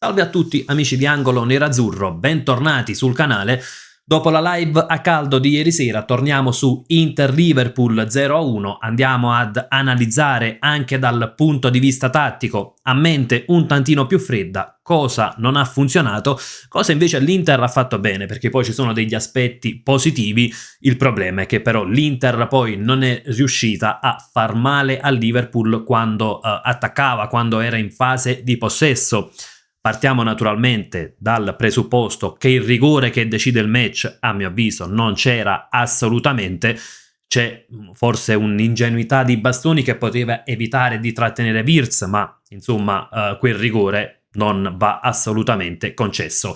Salve a tutti amici di Angolo Nerazzurro, bentornati sul canale. Dopo la live a caldo di ieri sera torniamo su Inter-Liverpool 0-1, andiamo ad analizzare anche dal punto di vista tattico, a mente un tantino più fredda, cosa non ha funzionato, cosa invece l'Inter ha fatto bene, perché poi ci sono degli aspetti positivi. Il problema è che però l'Inter poi non è riuscita a far male al Liverpool quando attaccava, quando era in fase di possesso. Partiamo naturalmente dal presupposto che il rigore che decide il match, a mio avviso, non c'era assolutamente. C'è forse un'ingenuità di Bastoni che poteva evitare di trattenere Wirtz, ma insomma quel rigore non va assolutamente concesso.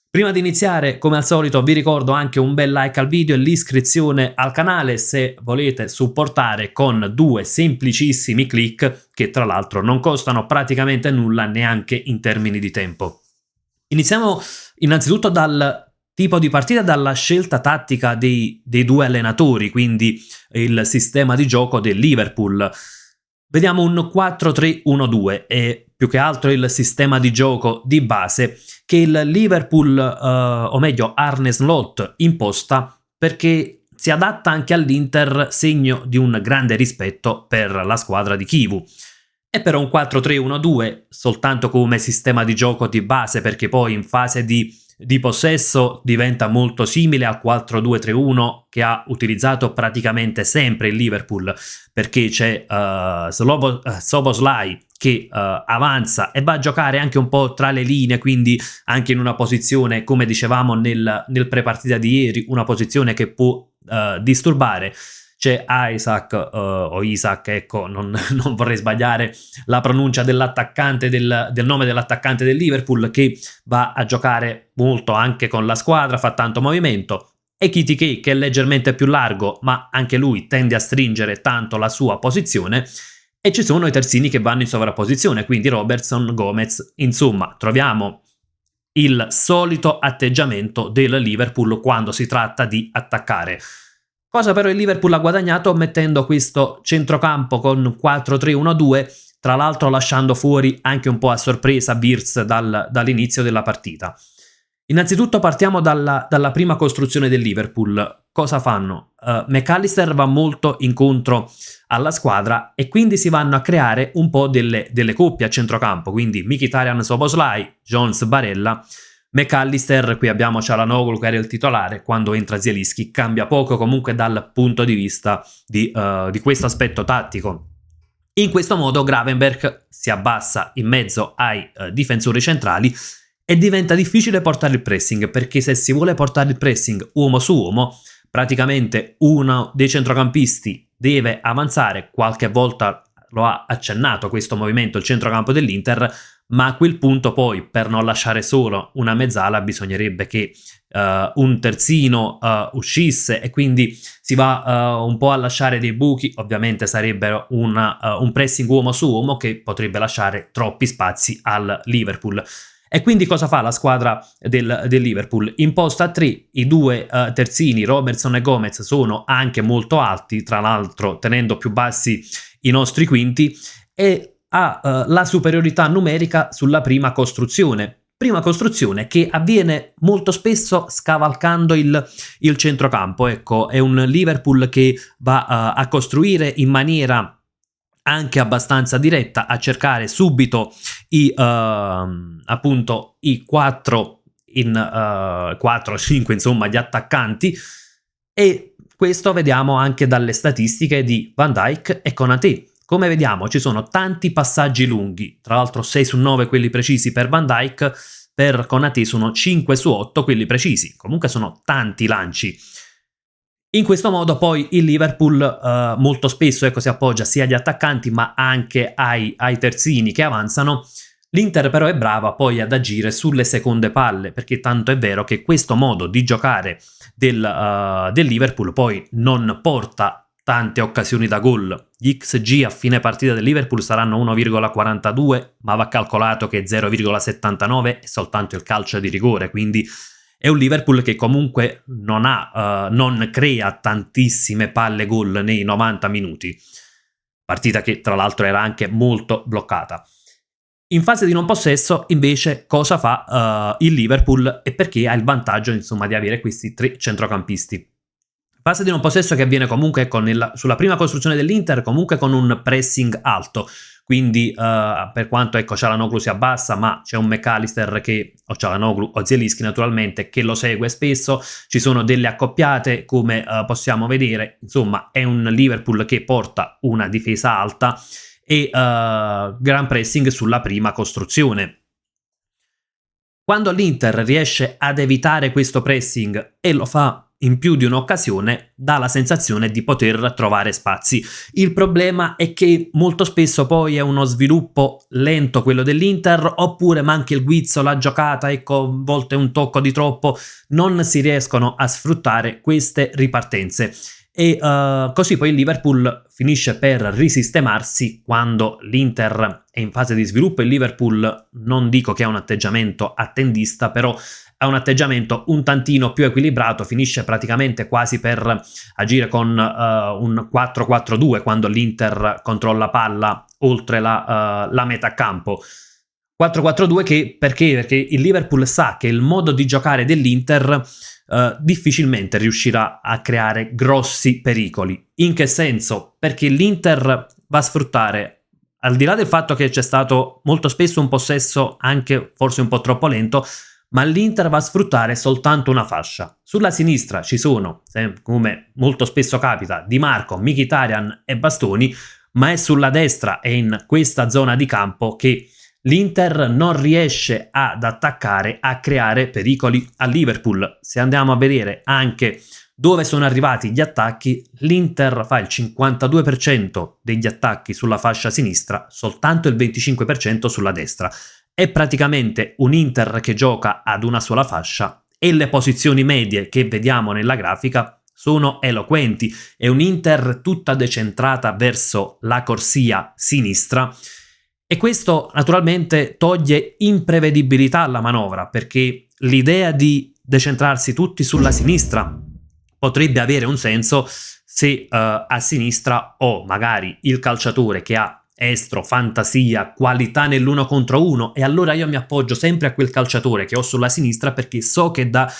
Prima di iniziare, come al solito, vi ricordo anche un bel like al video e l'iscrizione al canale se volete supportare con 2 semplicissimi click che tra l'altro non costano praticamente nulla neanche in termini di tempo. Iniziamo innanzitutto dal tipo di partita, dalla scelta tattica dei 2 allenatori, quindi il sistema di gioco del Liverpool. Vediamo un 4-3-1-2 e più che altro il sistema di gioco di base che il Liverpool, o meglio Arne Slot, imposta perché si adatta anche all'Inter, segno di un grande rispetto per la squadra di Chivu. E per un 4-3-1-2 soltanto come sistema di gioco di base, perché poi in fase di possesso diventa molto simile al 4-2-3-1 che ha utilizzato praticamente sempre il Liverpool, perché c'è Szoboszlai che avanza e va a giocare anche un po' tra le linee, quindi anche in una posizione, come dicevamo nel prepartita di ieri, una posizione che può disturbare. C'è Isaac, o Isaac, ecco, non vorrei sbagliare la pronuncia dell'attaccante del nome dell'attaccante del Liverpool, che va a giocare molto anche con la squadra, fa tanto movimento. E Ekitike, che è leggermente più largo, ma anche lui tende a stringere tanto la sua posizione. E ci sono i terzini che vanno in sovrapposizione, quindi Robertson, Gomez. Insomma, troviamo il solito atteggiamento del Liverpool quando si tratta di attaccare. Cosa però il Liverpool ha guadagnato mettendo questo centrocampo con 4-3-1-2, tra l'altro lasciando fuori anche un po' a sorpresa Wirtz dall'inizio della partita. Innanzitutto partiamo dalla prima costruzione del Liverpool. Cosa fanno? McAllister va molto incontro alla squadra e quindi si vanno a creare un po' delle coppie a centrocampo, quindi Mkhitaryan Szoboszlai, Jones Barella, McAllister. Qui abbiamo Çalhanoğlu che era il titolare, quando entra Zielinski cambia poco comunque dal punto di vista di questo aspetto tattico. In questo modo Gravenberch si abbassa in mezzo ai difensori centrali e diventa difficile portare il pressing, perché se si vuole portare il pressing uomo su uomo, praticamente uno dei centrocampisti deve avanzare. Qualche volta lo ha accennato questo movimento il centrocampo dell'Inter, ma a quel punto poi, per non lasciare solo una mezzala, bisognerebbe che un terzino uscisse, e quindi si va un po' a lasciare dei buchi. Ovviamente sarebbero un pressing uomo su uomo che potrebbe lasciare troppi spazi al Liverpool. E quindi cosa fa la squadra del Liverpool? Imposta a 3, i 2 terzini Robertson e Gomez sono anche molto alti, tra l'altro tenendo più bassi i nostri quinti, e ha la superiorità numerica sulla prima costruzione che avviene molto spesso scavalcando il centrocampo. Ecco, è un Liverpool che va a costruire in maniera anche abbastanza diretta, a cercare subito appunto i 4 in 4-5, insomma, gli attaccanti. E questo vediamo anche dalle statistiche di Van Dijk e Konaté. Come vediamo ci sono tanti passaggi lunghi, tra l'altro 6 su 9 quelli precisi per Van Dijk, per Konaté sono 5 su 8 quelli precisi, comunque sono tanti lanci. In questo modo poi il Liverpool molto spesso, ecco, si appoggia sia agli attaccanti ma anche ai terzini che avanzano. L'Inter però è brava poi ad agire sulle seconde palle, perché tanto è vero che questo modo di giocare del Liverpool poi non porta tante occasioni da gol. Gli XG a fine partita del Liverpool saranno 1,42, ma va calcolato che 0,79 è soltanto il calcio di rigore, quindi è un Liverpool che comunque non crea tantissime palle gol nei 90 minuti. Partita che tra l'altro era anche molto bloccata. In fase di non possesso, invece, cosa fa il Liverpool e perché ha il vantaggio, insomma, di avere questi tre centrocampisti? Fase di non possesso che avviene comunque sulla prima costruzione dell'Inter, comunque con un pressing alto. Quindi, per quanto ecco, Çalhanoğlu si abbassa, ma c'è un McAllister o Çalhanoğlu o Zielinski naturalmente, che lo segue spesso. Ci sono delle accoppiate, come possiamo vedere. Insomma, è un Liverpool che porta una difesa alta e gran pressing sulla prima costruzione. Quando l'Inter riesce ad evitare questo pressing e lo fa in più di un'occasione, dà la sensazione di poter trovare spazi. Il problema è che molto spesso poi è uno sviluppo lento quello dell'Inter, oppure manca il guizzo, la giocata, ecco, a volte un tocco di troppo, non si riescono a sfruttare queste ripartenze. E così poi il Liverpool finisce per risistemarsi quando l'Inter è in fase di sviluppo. Il Liverpool non dico che ha un atteggiamento attendista, però ha un atteggiamento un tantino più equilibrato, finisce praticamente quasi per agire con un 4-4-2 quando l'Inter controlla palla oltre la metà campo. 4-4-2 perché il Liverpool sa che il modo di giocare dell'Inter difficilmente riuscirà a creare grossi pericoli. In che senso? Perché l'Inter va a sfruttare, al di là del fatto che c'è stato molto spesso un possesso anche forse un po' troppo lento, ma l'Inter va a sfruttare soltanto una fascia. Sulla sinistra ci sono, come molto spesso capita, Di Marco, Mkhitaryan e Bastoni, ma è sulla destra e in questa zona di campo che l'Inter non riesce ad attaccare, a creare pericoli al Liverpool. Se andiamo a vedere anche dove sono arrivati gli attacchi, l'Inter fa il 52% degli attacchi sulla fascia sinistra, soltanto il 25% sulla destra. È praticamente un Inter che gioca ad una sola fascia e le posizioni medie che vediamo nella grafica sono eloquenti. È un Inter tutta decentrata verso la corsia sinistra. E questo naturalmente toglie imprevedibilità alla manovra, perché l'idea di decentrarsi tutti sulla sinistra potrebbe avere un senso se a sinistra ho magari il calciatore che ha estro, fantasia, qualità nell'uno contro uno, e allora io mi appoggio sempre a quel calciatore che ho sulla sinistra perché so che da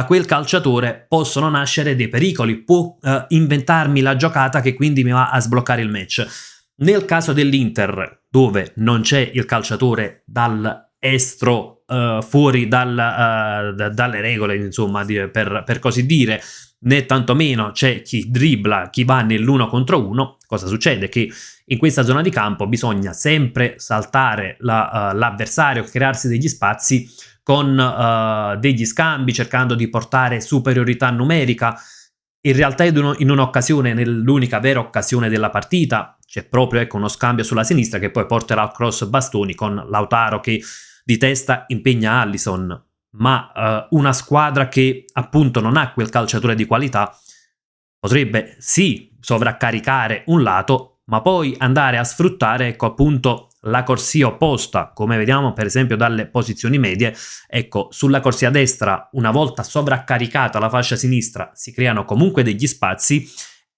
quel calciatore possono nascere dei pericoli, può inventarmi la giocata che quindi mi va a sbloccare il match. Nel caso dell'Inter, dove non c'è il calciatore dall'estro, fuori dalle regole, insomma, per così dire, né tantomeno c'è chi dribbla, chi va nell'uno contro uno, cosa succede? Che in questa zona di campo bisogna sempre saltare l'avversario, crearsi degli spazi con degli scambi, cercando di portare superiorità numerica. In realtà in un'occasione, nell'unica vera occasione della partita, c'è proprio uno scambio sulla sinistra che poi porterà al cross Bastoni con Lautaro che di testa impegna Alisson, ma una squadra che appunto non ha quel calciatore di qualità potrebbe sì sovraccaricare un lato, ma poi andare a sfruttare ecco appunto la corsia opposta, come vediamo per esempio dalle posizioni medie. Ecco, sulla corsia destra, una volta sovraccaricata la fascia sinistra, si creano comunque degli spazi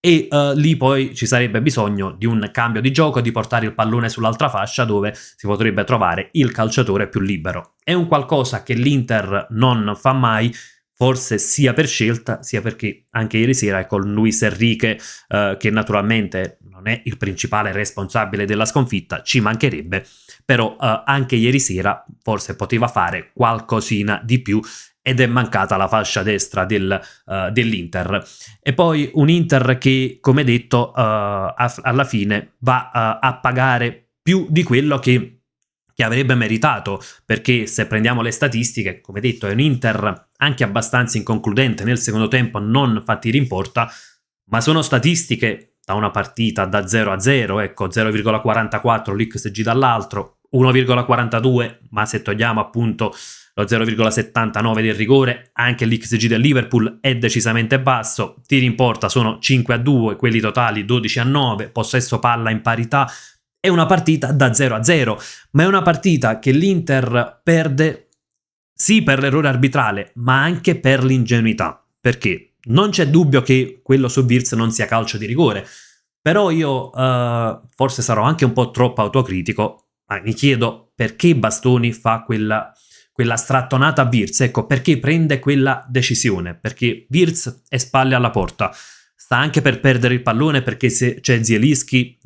e lì poi ci sarebbe bisogno di un cambio di gioco, di portare il pallone sull'altra fascia dove si potrebbe trovare il calciatore più libero. È un qualcosa che l'Inter non fa mai, forse sia per scelta, sia perché anche ieri sera con Luis Enrique, che naturalmente non è il principale responsabile della sconfitta, ci mancherebbe, però anche ieri sera forse poteva fare qualcosina di più ed è mancata la fascia destra dell'Inter. E poi un Inter che, come detto, alla fine va a pagare più di quello che avrebbe meritato, perché se prendiamo le statistiche, come detto, è un Inter anche abbastanza inconcludente, nel secondo tempo non fa tiri in porta, ma sono statistiche da una partita da 0-0, ecco, 0,44 l'XG dall'altro, 1,42, ma se togliamo appunto lo 0,79 del rigore, anche l'XG del Liverpool è decisamente basso, tiri in porta sono 5-2, quelli totali 12-9, possesso palla in parità. È una partita da 0-0, ma è una partita che l'Inter perde sì per l'errore arbitrale, ma anche per l'ingenuità, perché non c'è dubbio che quello su Wirtz non sia calcio di rigore, però io forse sarò anche un po' troppo autocritico, ma mi chiedo perché Bastoni fa quella strattonata a Wirtz, ecco, perché prende quella decisione, perché Wirtz è spalle alla porta, sta anche per perdere il pallone perché se c'è Zielinski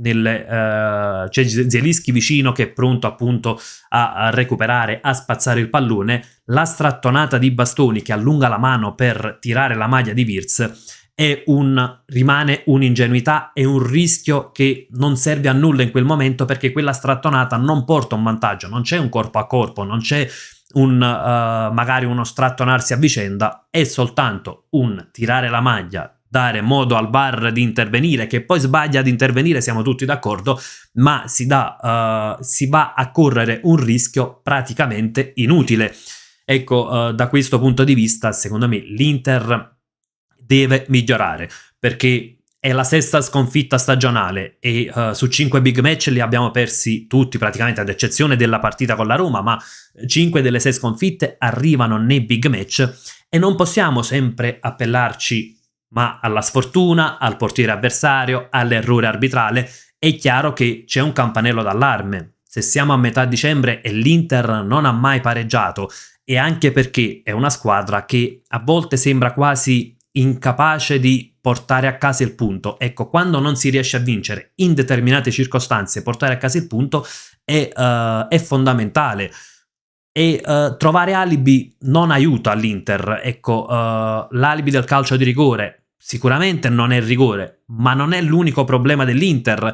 vicino che è pronto appunto a recuperare, a spazzare il pallone. La strattonata di Bastoni che allunga la mano per tirare la maglia di Wirtz rimane un'ingenuità e un rischio che non serve a nulla in quel momento, perché quella strattonata non porta un vantaggio, non c'è un corpo a corpo, non c'è magari uno strattonarsi a vicenda, è soltanto un tirare la maglia, dare modo al VAR di intervenire, che poi sbaglia ad intervenire, siamo tutti d'accordo, ma si va a correre un rischio praticamente inutile. Ecco, da questo punto di vista, secondo me, l'Inter deve migliorare, perché è la sesta sconfitta stagionale e su 5 big match li abbiamo persi tutti praticamente, ad eccezione della partita con la Roma, ma 5 delle 6 sconfitte arrivano nei big match e non possiamo sempre appellarci ma alla sfortuna, al portiere avversario, all'errore arbitrale. È chiaro che c'è un campanello d'allarme. Se siamo a metà dicembre e l'Inter non ha mai pareggiato, e anche perché è una squadra che a volte sembra quasi incapace di portare a casa il punto. Ecco, quando non si riesce a vincere in determinate circostanze, portare a casa il punto è fondamentale. E trovare alibi non aiuta all'Inter. Ecco, l'alibi del calcio di rigore sicuramente non è rigore, ma non è l'unico problema dell'Inter.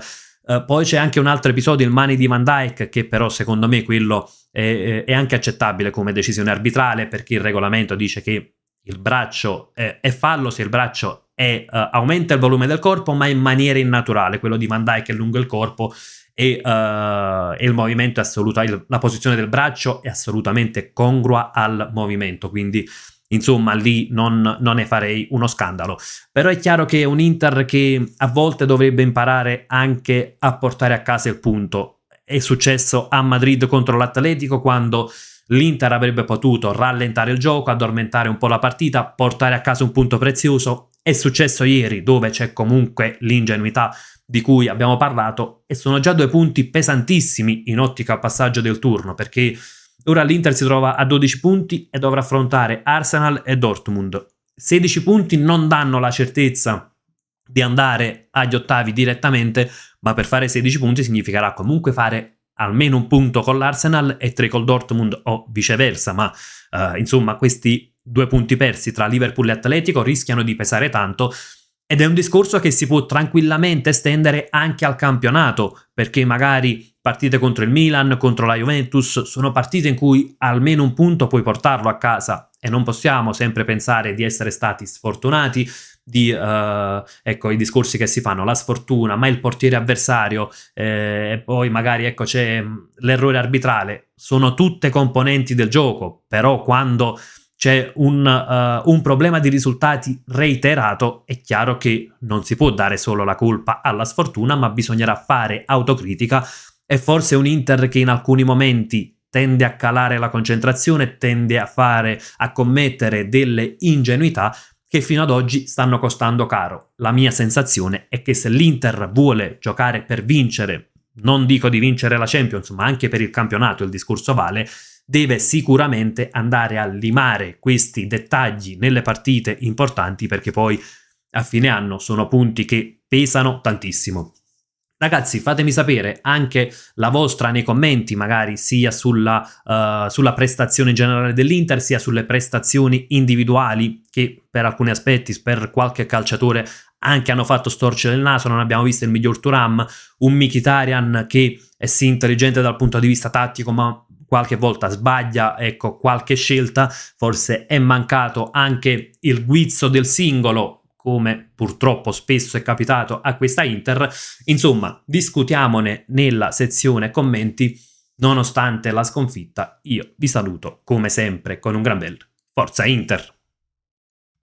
Poi c'è anche un altro episodio, il Mani di Van Dijk, che però secondo me quello è anche accettabile come decisione arbitrale, perché il regolamento dice che il braccio è fallo se il braccio aumenta il volume del corpo, ma in maniera innaturale. Quello di Van Dijk è lungo il corpo e il movimento è assoluto, la posizione del braccio è assolutamente congrua al movimento, quindi insomma lì non ne farei uno scandalo. Però è chiaro che è un Inter che a volte dovrebbe imparare anche a portare a casa il punto. È successo a Madrid contro l'Atletico, quando l'Inter avrebbe potuto rallentare il gioco, addormentare un po' la partita, portare a casa un punto prezioso. È successo ieri, dove c'è comunque l'ingenuità di cui abbiamo parlato, e sono già 2 punti pesantissimi in ottica passaggio del turno, perché ora l'Inter si trova a 12 punti e dovrà affrontare Arsenal e Dortmund. 16 punti non danno la certezza di andare agli ottavi direttamente, ma per fare 16 punti significherà comunque fare almeno un punto con l'Arsenal e 3 col Dortmund o viceversa, ma insomma questi 2 punti persi tra Liverpool e Atletico rischiano di pesare tanto, ed è un discorso che si può tranquillamente estendere anche al campionato, perché magari partite contro il Milan, contro la Juventus, sono partite in cui almeno un punto puoi portarlo a casa, e non possiamo sempre pensare di essere stati sfortunati, ecco i discorsi che si fanno, la sfortuna, ma il portiere avversario, e poi magari ecco c'è l'errore arbitrale, sono tutte componenti del gioco, però quando c'è un problema di risultati reiterato è chiaro che non si può dare solo la colpa alla sfortuna, ma bisognerà fare autocritica, e forse un Inter che in alcuni momenti tende a calare la concentrazione, tende a commettere delle ingenuità che fino ad oggi stanno costando caro. La mia sensazione è che se l'Inter vuole giocare per vincere, non dico di vincere la Champions, ma anche per il campionato, il discorso vale, deve sicuramente andare a limare questi dettagli nelle partite importanti, perché poi a fine anno sono punti che pesano tantissimo. Ragazzi, fatemi sapere anche la vostra nei commenti, magari sia sulla prestazione generale dell'Inter, sia sulle prestazioni individuali che per alcuni aspetti, per qualche calciatore, anche hanno fatto storcere il naso. Non abbiamo visto il miglior Thuram, un Mkhitaryan che è sì intelligente dal punto di vista tattico, ma qualche volta sbaglia, ecco, qualche scelta. Forse è mancato anche il guizzo del singolo, come purtroppo spesso è capitato a questa Inter. Insomma, discutiamone nella sezione commenti. Nonostante la sconfitta, io vi saluto come sempre con un gran bel Forza Inter!